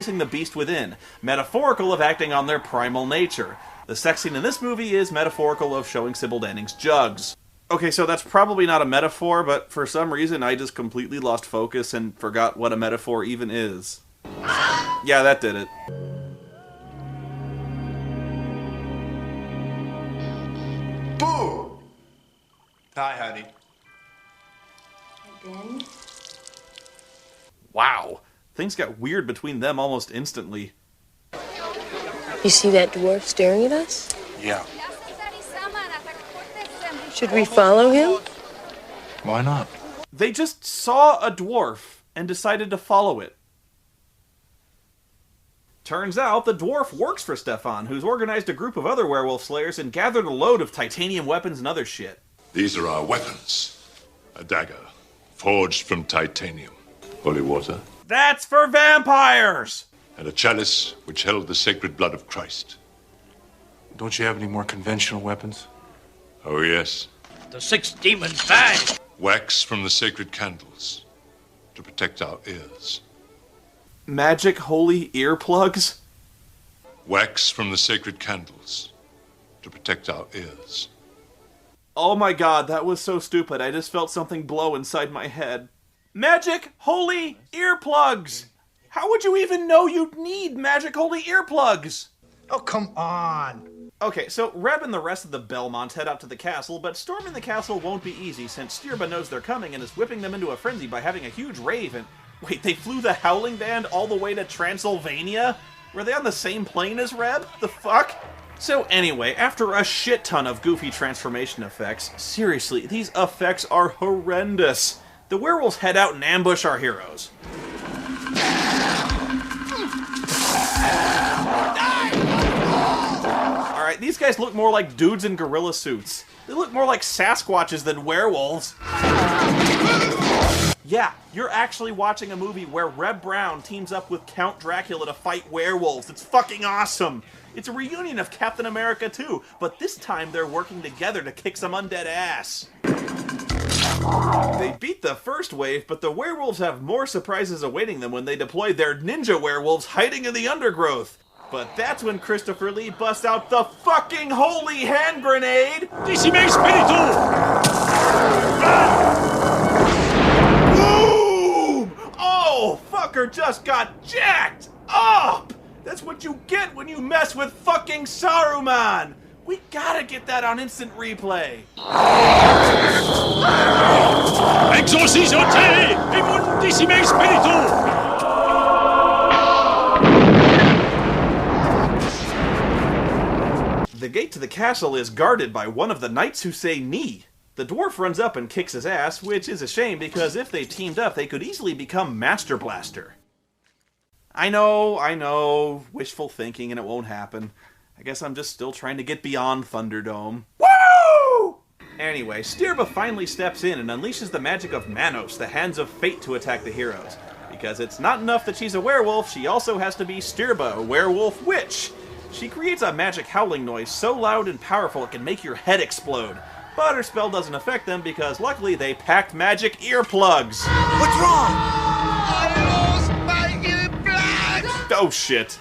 releasing the beast within, metaphorical of acting on their primal nature. The sex scene in this movie is metaphorical of showing Sybil Danning's jugs. Okay, so that's probably not a metaphor, but for some reason I just completely lost focus and forgot what a metaphor even is. Yeah, that did it. Boo! Hi, honey. Ben? Wow. Things got weird between them almost instantly. You see that dwarf staring at us? Yeah. Should we follow him? Why not? They just saw a dwarf and decided to follow it. Turns out the dwarf works for Stefan, who's organized a group of other werewolf slayers and gathered a load of titanium weapons and other shit. These are our weapons. A dagger, forged from titanium. Holy water. That's for vampires! And a chalice which held the sacred blood of Christ. Don't you have any more conventional weapons? Oh, yes. The 6 demons died. Wax from the sacred candles to protect our ears. Magic holy earplugs? Wax from the sacred candles to protect our ears. Oh my god, that was so stupid. I just felt something blow inside my head. Magic holy earplugs! How would you even know you'd need magic holy earplugs? Oh, come on. Okay, so Reb and the rest of the Belmonts head out to the castle, but storming the castle won't be easy since Stirba knows they're coming and is whipping them into a frenzy by having a huge rave and... Wait, they flew the Howling Band all the way to Transylvania? Were they on the same plane as Reb? The fuck? So anyway, after a shit ton of goofy transformation effects, seriously, these effects are horrendous. The werewolves head out and ambush our heroes. Alright, these guys look more like dudes in gorilla suits. They look more like Sasquatches than werewolves. Yeah, you're actually watching a movie where Reb Brown teams up with Count Dracula to fight werewolves. It's fucking awesome! It's a reunion of Captain America 2, but this time they're working together to kick some undead ass. They beat the first wave, but the werewolves have more surprises awaiting them when they deploy their ninja werewolves hiding in the undergrowth. But that's when Christopher Lee busts out the fucking holy hand grenade! Decime Spiritu! Boom! Oh, fucker just got jacked up! That's what you get when you mess with fucking Saruman! We gotta get that on instant replay! Exorcizote! Immundissime Spiritu! The gate to the castle is guarded by one of the knights who say knee. The dwarf runs up and kicks his ass, which is a shame because if they teamed up, they could easily become Master Blaster. I know, wishful thinking and it won't happen. I guess I'm just still trying to get beyond Thunderdome. Woo! Anyway, Stirba finally steps in and unleashes the magic of Manos, the Hands of Fate, to attack the heroes. Because it's not enough that she's a werewolf, she also has to be Stirba, a werewolf witch. She creates a magic howling noise so loud and powerful it can make your head explode. But her spell doesn't affect them because luckily they packed magic earplugs. What's wrong? I lost my earplugs! Oh shit.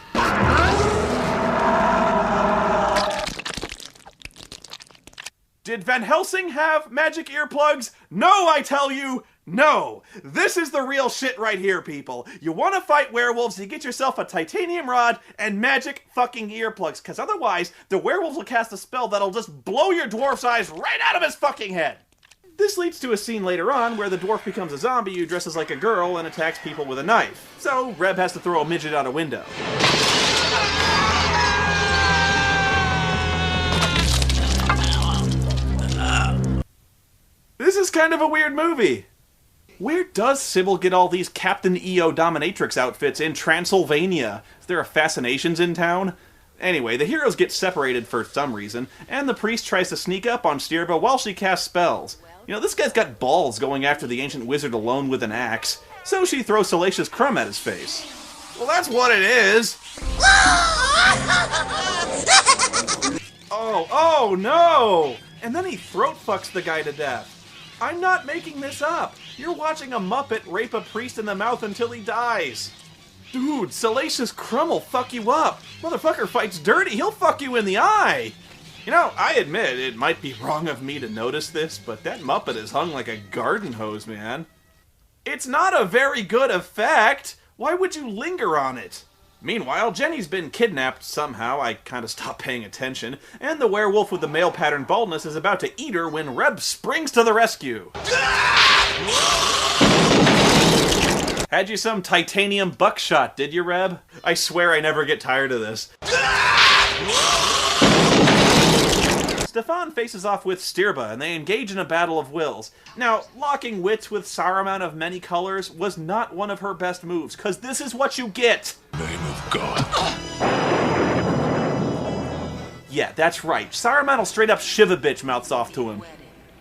Did Van Helsing have magic earplugs? No, I tell you! No! This is the real shit right here, people. You want to fight werewolves, you get yourself a titanium rod and magic fucking earplugs, because otherwise the werewolves will cast a spell that'll just blow your dwarf's eyes right out of his fucking head. This leads to a scene later on where the dwarf becomes a zombie who dresses like a girl and attacks people with a knife. So Reb has to throw a midget out a window. This is kind of a weird movie. Where does Sybil get all these Captain EO dominatrix outfits in Transylvania? Is there a Fascinations in town? Anyway, the heroes get separated for some reason, and the priest tries to sneak up on Stirba while she casts spells. You know, this guy's got balls going after the ancient wizard alone with an axe, so she throws Salacious Crumb at his face. Well, that's what it is! Oh no! And then he throat fucks the guy to death. I'm not making this up. You're watching a Muppet rape a priest in the mouth until he dies. Dude, Salacious Crumb will fuck you up. Motherfucker fights dirty, he'll fuck you in the eye. You know, I admit, it might be wrong of me to notice this, but that Muppet is hung like a garden hose, man. It's not a very good effect. Why would you linger on it? Meanwhile, Jenny's been kidnapped somehow, I kinda stopped paying attention, and the werewolf with the male pattern baldness is about to eat her when Reb springs to the rescue. Had you some titanium buckshot, did you, Reb? I swear I never get tired of this. Stefan faces off with Stirba, and they engage in a battle of wills. Now, locking wits with Saruman of many colors was not one of her best moves, cause this is what you get! Name of God. Yeah, that's right. Saruman will straight up shiv a bitch mouths off to him.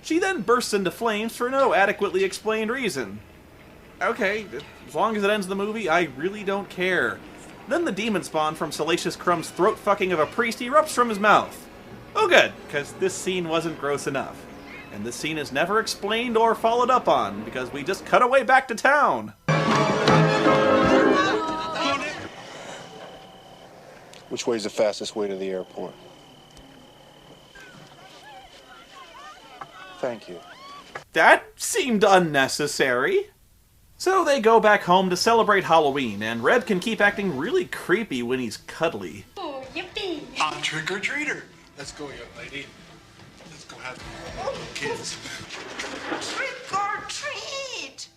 She then bursts into flames for no adequately explained reason. Okay, as long as it ends the movie, I really don't care. Then the demon spawn from Salacious Crumb's throat fucking of a priest erupts from his mouth. Oh good, because this scene wasn't gross enough. And this scene is never explained or followed up on, because we just cut away back to town. Which way is the fastest way to the airport? Thank you. That seemed unnecessary. So they go back home to celebrate Halloween, and Reb can keep acting really creepy when he's cuddly. Oh, yippee! I'm trick-or-treater. Let's go, young lady. Let's go have kids. Trick or treat!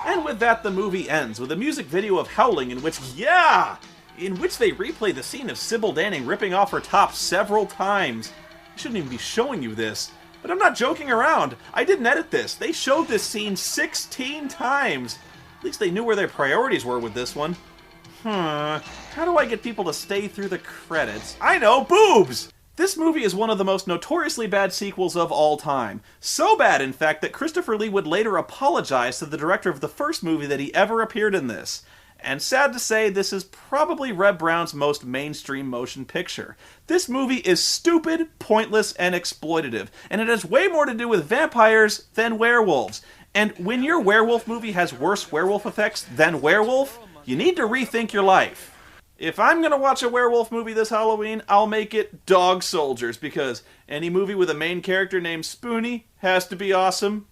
And with that, the movie ends with a music video of Howling in which they replay the scene of Sybil Danning ripping off her top several times. I shouldn't even be showing you this, but I'm not joking around. I didn't edit this. They showed this scene 16 times. At least they knew where their priorities were with this one. How do I get people to stay through the credits? I know, boobs! This movie is one of the most notoriously bad sequels of all time. So bad, in fact, that Christopher Lee would later apologize to the director of the first movie that he ever appeared in this. And sad to say, this is probably Reb Brown's most mainstream motion picture. This movie is stupid, pointless, and exploitative, and it has way more to do with vampires than werewolves. And when your werewolf movie has worse werewolf effects than Werewolf, you need to rethink your life. If I'm gonna watch a werewolf movie this Halloween, I'll make it Dog Soldiers, because any movie with a main character named Spoony has to be awesome.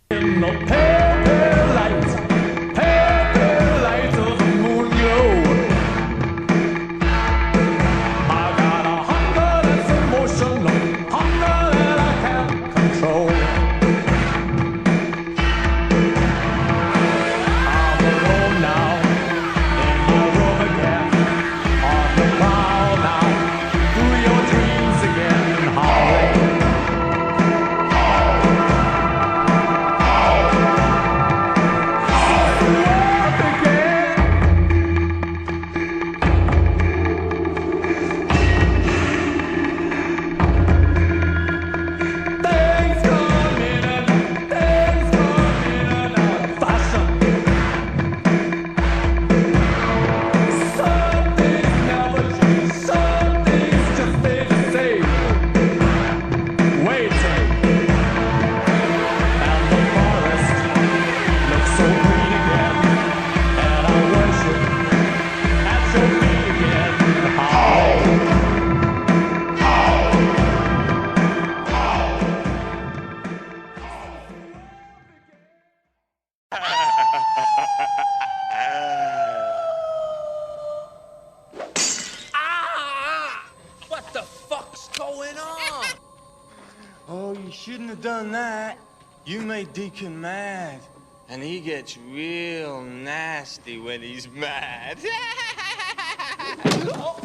In the pale light of the moon glow, I got a hunger that's emotional, hunger that I can't control. I'm alone now, in my room again, on the prowl now, through your dreams again, howling. What the fuck's going on? Oh, you shouldn't have done that. You made Deacon mad. And he gets real nasty when he's mad. Oh.